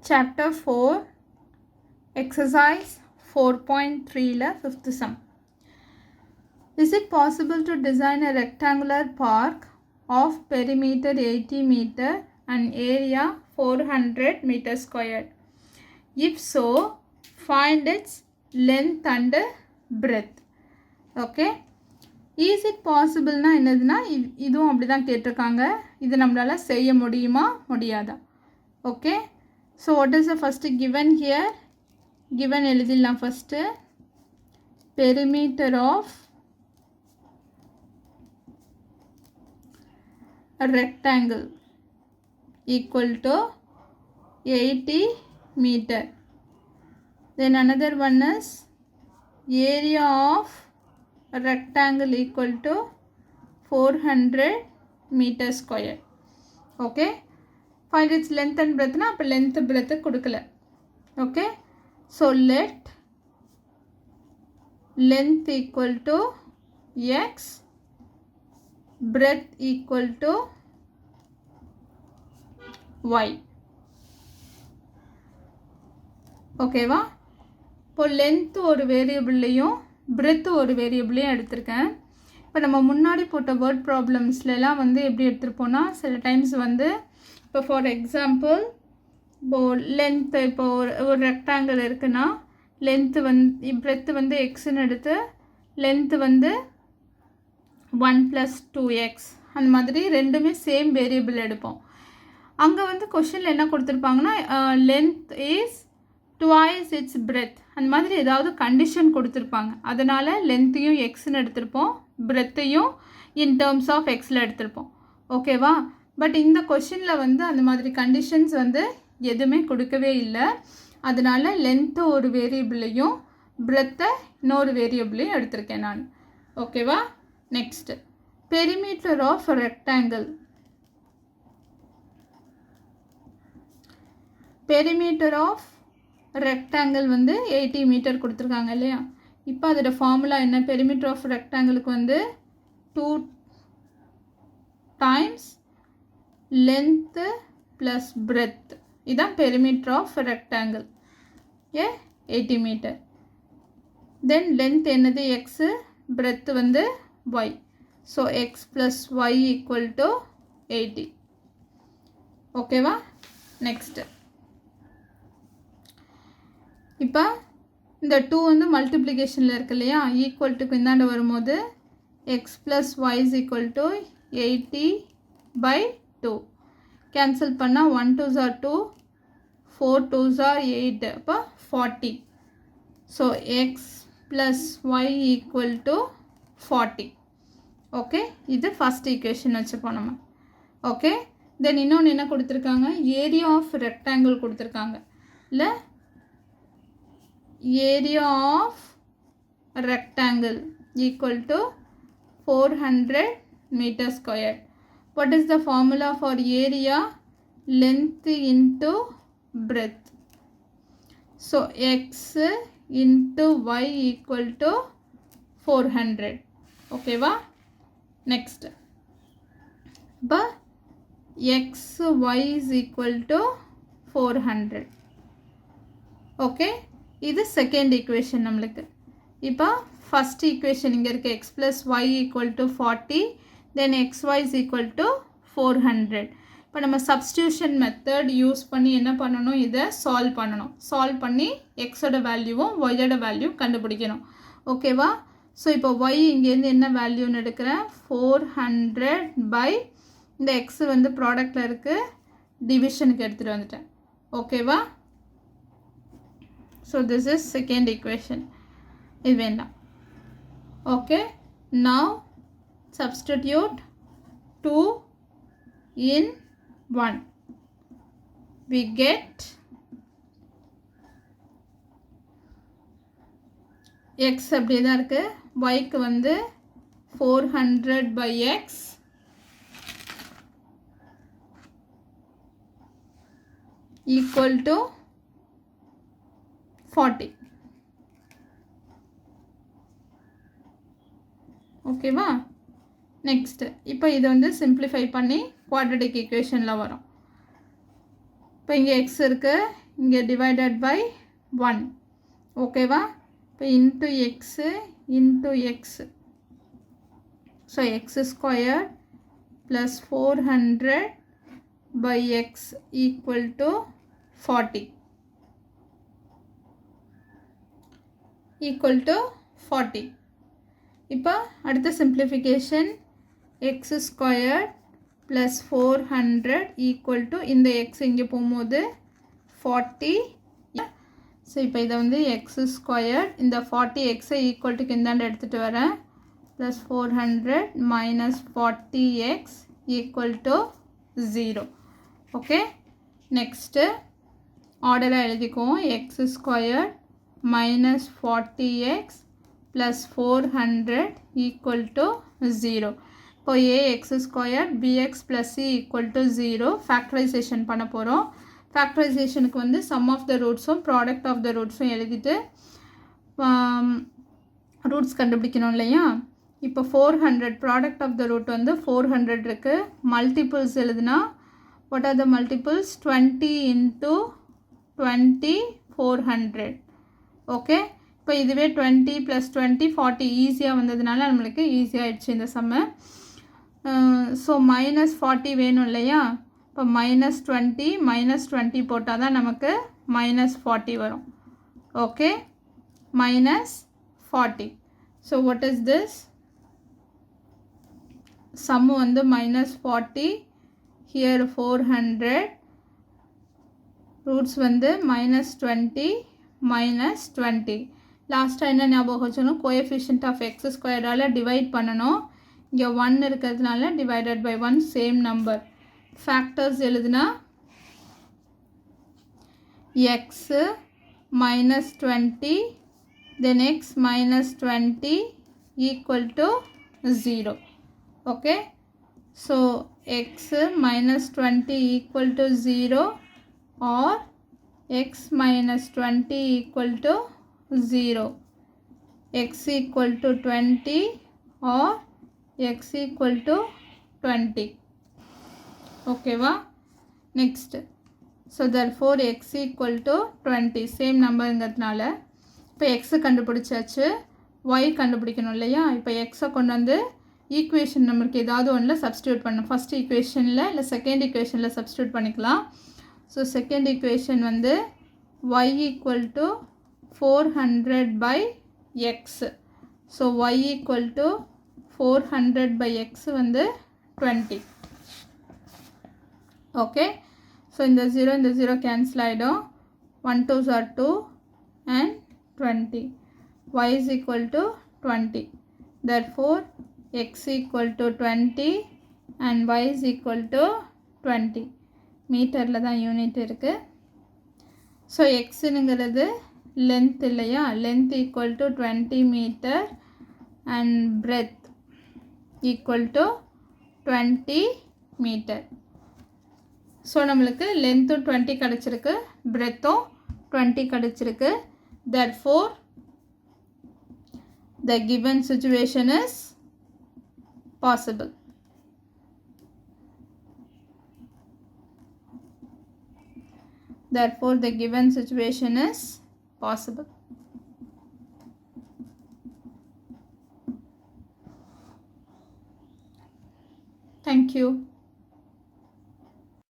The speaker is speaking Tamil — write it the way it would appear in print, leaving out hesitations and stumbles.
Chapter 4 Exercise 4.3 la 5th sum. Is it possible to design a rectangular park of perimeter 80 meter and area 400 meter squared? If so, find its length and breadth. Okay. Is it possible na என்னதுனா இதுவும் அப்படிதான் கேட்டிருக்காங்க. இது நம்மளால செய்ய முடியுமா முடியாதா? Okay. So what is the first given here? Given எழுதிடலாம் first. Perimeter of a rectangle equal to 80 meter. Then another one is area of a rectangle equal to 400 meter square. Okay. Find its length and breadth na appo length breadth kudukala. Okay. So let length equal to x, breadth equal to y. Okay va? இப்போ length ஒரு வேரியபிள்லையும் breadth ஒரு வேரியபிளையும் எடுத்திருக்கேன். இப்போ நம்ம முன்னாடி போட்ட வேர்ட் ப்ராப்ளம்ஸ்லாம் வந்து எப்படி எடுத்திருப்போம்னா சில டைம்ஸ் வந்து இப்போ ஃபார் எக்ஸாம்பிள் இப்போ லென்த்து இப்போ ஒரு ரெக்டாங்கிள் இருக்குன்னா லென்த்து வந்து பிரெத்து வந்து எக்ஸ்ன்னு எடுத்து லென்த்து வந்து 1 + 2x அந்த மாதிரி ரெண்டுமே சேம் வேரியபிள் எடுப்போம். அங்கே வந்து கொஷினில் என்ன கொடுத்துருப்பாங்கன்னா length is twice its breadth அந்த மாதிரி ஏதாவது கண்டிஷன் கொடுத்துருப்பாங்க. அதனால் லென்த்தையும் எக்ஸ்ன்னு எடுத்திருப்போம், பிரெத்தையும் இன் டேர்ம்ஸ் ஆஃப் எக்ஸில் எடுத்திருப்போம். ஓகேவா? பட் இந்த கொஷினில் வந்து அந்த மாதிரி கண்டிஷன்ஸ் வந்து எதுவுமே கொடுக்கவே இல்லை. அதனால் லென்த்து ஒரு வேரியபிளையும் பிரெத்தை இன்னொரு வேரியபிளையும் எடுத்திருக்கேன் நான். ஓகேவா? Next perimeter of rectangle. Perimeter of rectangle வந்து 80 மீட்டர் கொடுத்துருக்காங்க இல்லையா? இப்போ அதோட ஃபார்முலா என்ன? பெரிமீட்டர் ஆஃப் ரெக்டாங்கிளுக்கு வந்து 2 டைம்ஸ் லென்த்து ப்ளஸ் பிரெத். இதுதான் perimeter of rectangle. 80 metre. Then length என்னது? எக்ஸு, பிரெத்து வந்து y. So x plus y equal to 80. ஓகேவா? நெக்ஸ்ட்டு இப்போ இந்த 2 வந்து மல்டிப்ளிகேஷனில் இருக்கு இல்லையா? ஈக்குவல்ட்டுக்கு இந்தாண்ட வரும்போது x plus y is equal to 80/2. Cancel பண்ணால் 1 2s are 2, 4 2s are 8, அப்போ 40. So x plus y equal to 40. Okay, இது ஃபஸ்ட் ஈக்குவேஷன் வச்சுப்போம் நம்ம. ஓகே, தென் இன்னொன்று என்ன கொடுத்துருக்காங்க? ஏரியா ஆஃப் ரெக்டாங்கிள் கொடுத்துருக்காங்க இல்லை? area of rectangle equal to 400 meter square. What is the formula for area? Length into breadth. So x into y equal to 400. Okay va? Next, but x y is equal to 400. Okay, இது செகண்ட் ஈக்குவேஷன் நம்மளுக்கு. இப்போ ஃபஸ்ட் ஈக்குவேஷன் இங்கே இருக்குது. X plus y equal to 40, then x y is equal to 400. இப்போ நம்ம சப்ஸ்டியூஷன் மெத்தட் யூஸ் பண்ணி என்ன பண்ணணும்? இதை சால்வ் பண்ணணும். சால்வ் பண்ணி எக்ஸோட வேல்யூவும் ஒய்யோட வேல்யூ கண்டுபிடிக்கணும். ஓகேவா? ஸோ இப்போ ஒய் இங்கேருந்து என்ன வேல்யூன்னு எடுக்கிறேன்? 400 இந்த எக்ஸ் வந்து ப்ராடக்டில் இருக்குது, டிவிஷனுக்கு எடுத்துகிட்டு வந்துட்டேன். ஓகேவா? So this is second equation. இது வேண்டாம். Okay, now substitute 2 in 1. We get x அப்படியே தான் இருக்கு. yக்கு வந்து 400/x equal to 40. ஓகேவா? நெக்ஸ்ட்டு இப்போ இதை வந்து சிம்பிளிஃபை பண்ணி குவாட்ரடிக் ஈக்குவேஷனில் வரும். இப்போ இங்கே எக்ஸ் இருக்குது, இங்கே டிவைடட் பை 1 ஓகேவா இப்போ into X so X square plus 400 by x equal to 40 இப்போ அடுத்த simplification x squared plus 400 equal to இந்த x இங்கே போகும்போது 40 ஸோ இப்போ இதை வந்து x squared இந்த 40x equal to இந்தாண்ட எடுத்துகிட்டு வரேன் plus 400 minus 40x equal to 0 okay next order எழுதிக்குவோம் x squared minus 40x plus 400 equal to 0 இப்போ ax squared bx plus c equal to 0 factorization பண்ண போகிறோம் factorizationக்கு வந்து sum of the rootsம் product of the rootsம் எழுதிட்டு roots கண்டுபிடிக்கணும் இல்லையா இப்போ 400 product of the root வந்து 400 இருக்கு multiples எழுதுனா what are the multiples 20 into 20 400 okay இப்போ இதுவே 20 plus 20 40 ஈஸியாக வந்ததுனால நம்மளுக்கு ஈஸியாக ஆயிடுச்சு இந்த சம்மு ஸோ மைனஸ் 40 வேணும் இல்லையா இப்போ -20 போட்டால் தான் நமக்கு -40 வரும் okay -40 so what is this sum வந்து -40 here 400 ரூட்ஸ் வந்து -20 -20 லாஸ்ட்டாக என்ன ஞாபகம் வச்சணும் கோஎஃபிஷியன்ட் ஆஃப் எக்ஸ் ஸ்கொயரால் டிவைட் பண்ணணும் இங்கே 1 இருக்கிறதுனால divided by 1 same number factors எழுதுனா x -20 then x -20 equal to 0 okay so x -20 equal to 0 or x -20 equal to 0 x equal to 20 or x equal to 20 okay va next so therefore x equal to 20 same number இங்கறதுனால இப்போ x கண்டுபிடிச்சாச்சு y கண்டுபிடிக்கணும் இல்லையா இப்போ x கொண்டு வந்து ஈக்குவேஷன் நமக்கு ஏதாவது ஒன்றில் சப்ஸ்டியூட் பண்ணணும் ஃபர்ஸ்ட் ஈக்குவேஷனில் இல்லை செகண்ட் ஈக்குவேஷனில் சப்ஸ்டியூட் பண்ணிக்கலாம் ஸோ செகண்ட் ஈக்குவேஷன் வந்து y equal to 400 by x so y equal to 400 by x வந்து 20 ஓகே ஸோ இந்த 0 கேன்சல் ஆகிடும் 1 2s are 2 and 20 y is equal to 20 therefore x equal to 20 and y is equal to 20 மீட்டரில் தான் யூனிட் இருக்குது ஸோ எக்ஸுங்கிறது லென்த் இல்லையா length equal to 20 metre and breadth equal to 20 metre so நம்மளுக்கு லென்த்தும் 20 கிடச்சிருக்கு பிரெத்தும் 20 கிடச்சிருக்கு therefore the given situation is possible therefore the given situation is possible thank you